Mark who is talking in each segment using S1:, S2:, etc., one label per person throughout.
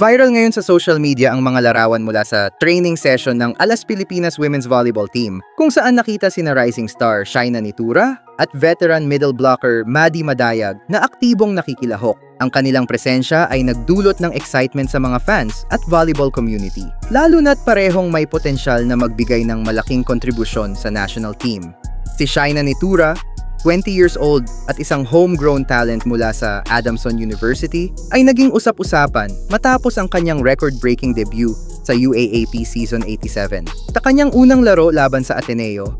S1: Viral ngayon sa social media ang mga larawan mula sa training session ng Alas Pilipinas Women's Volleyball Team, kung saan nakita sina rising star Shaina Nitura at veteran middle blocker Maddie Madayag na aktibong nakikilahok. Ang kanilang presensya ay nagdulot ng excitement sa mga fans at volleyball community, lalo na't parehong may potensyal na magbigay ng malaking kontribusyon sa national team. Si Shaina Nitura, 20 years old at isang homegrown talent mula sa Adamson University, ay naging usap-usapan matapos ang kanyang record-breaking debut sa UAAP Season 87. Sa kanyang unang laro laban sa Ateneo,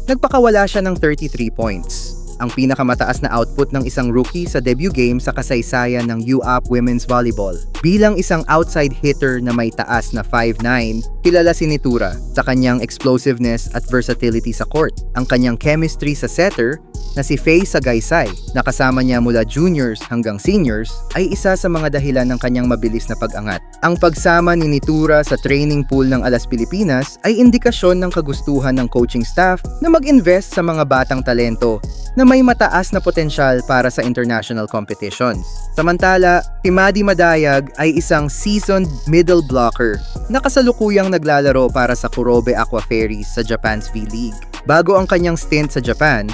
S1: nagpakawala siya ng 33 points, ang pinakamataas na output ng isang rookie sa debut game sa kasaysayan ng UAAP Women's Volleyball. Bilang isang outside hitter na may taas na 5'9", kilala si Nitura sa kanyang explosiveness at versatility sa court. Ang kanyang chemistry sa setter na si Faye Sagaysay, na kasama niya mula juniors hanggang seniors, ay isa sa mga dahilan ng kanyang mabilis na pag-angat. Ang pagsama ni Nitura sa training pool ng Alas Pilipinas ay indikasyon ng kagustuhan ng coaching staff na mag-invest sa mga batang talento na may mataas na potensyal para sa international competitions. Samantala, si Maddie Madayag ay isang seasoned middle blocker na kasalukuyang naglalaro para sa Kurobe Aqua Fairies sa Japan's V-League. Bago ang kanyang stint sa Japan,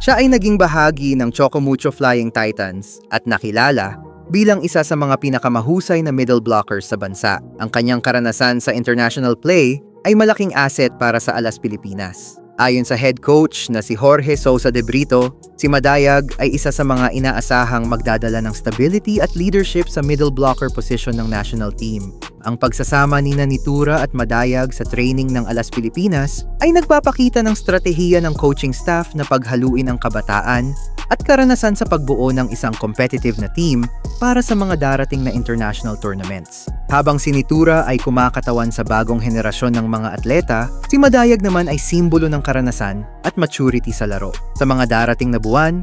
S1: siya ay naging bahagi ng Chocomucho Flying Titans at nakilala bilang isa sa mga pinakamahusay na middle blockers sa bansa. Ang kanyang karanasan sa international play ay malaking asset para sa Alas Pilipinas. Ayon sa head coach na si Jorge Sousa de Brito, si Madayag ay isa sa mga inaasahang magdadala ng stability at leadership sa middle blocker position ng national team. Ang pagsasama ni Nitura at Madayag sa training ng Alas Pilipinas ay nagpapakita ng stratehiya ng coaching staff na paghaluin ang kabataan at karanasan sa pagbuo ng isang competitive na team para sa mga darating na international tournaments. Habang si Nitura ay kumakatawan sa bagong henerasyon ng mga atleta, si Madayag naman ay simbolo ng karanasan at maturity sa laro. Sa mga darating na buwan,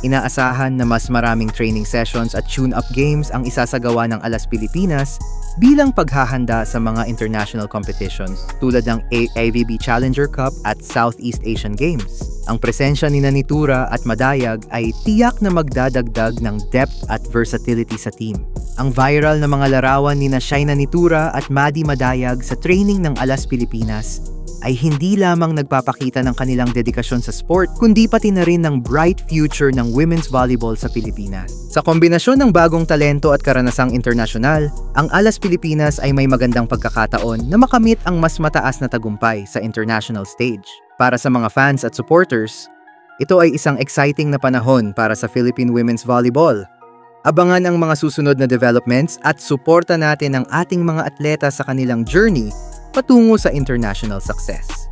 S1: inaasahan na mas maraming training sessions at tune-up games ang isasagawa ng Alas Pilipinas bilang paghahanda sa mga international competitions tulad ng AVB Challenger Cup at Southeast Asian Games. Ang presensya ni Nitura at Madayag ay tiyak na magdadagdag ng depth at versatility sa team. Ang viral na mga larawan ni Shaina Nitura at Maddie Madayag sa training ng Alas Pilipinas ay hindi lamang nagpapakita ng kanilang dedikasyon sa sport, kundi pati na rin ng bright future ng women's volleyball sa Pilipinas. Sa kombinasyon ng bagong talento at karanasang internasyonal, ang Alas Pilipinas ay may magandang pagkakataon na makamit ang mas mataas na tagumpay sa international stage. Para sa mga fans at supporters, ito ay isang exciting na panahon para sa Philippine Women's Volleyball. Abangan ang mga susunod na developments at suporta natin ang ating mga atleta sa kanilang journey patungo sa international success.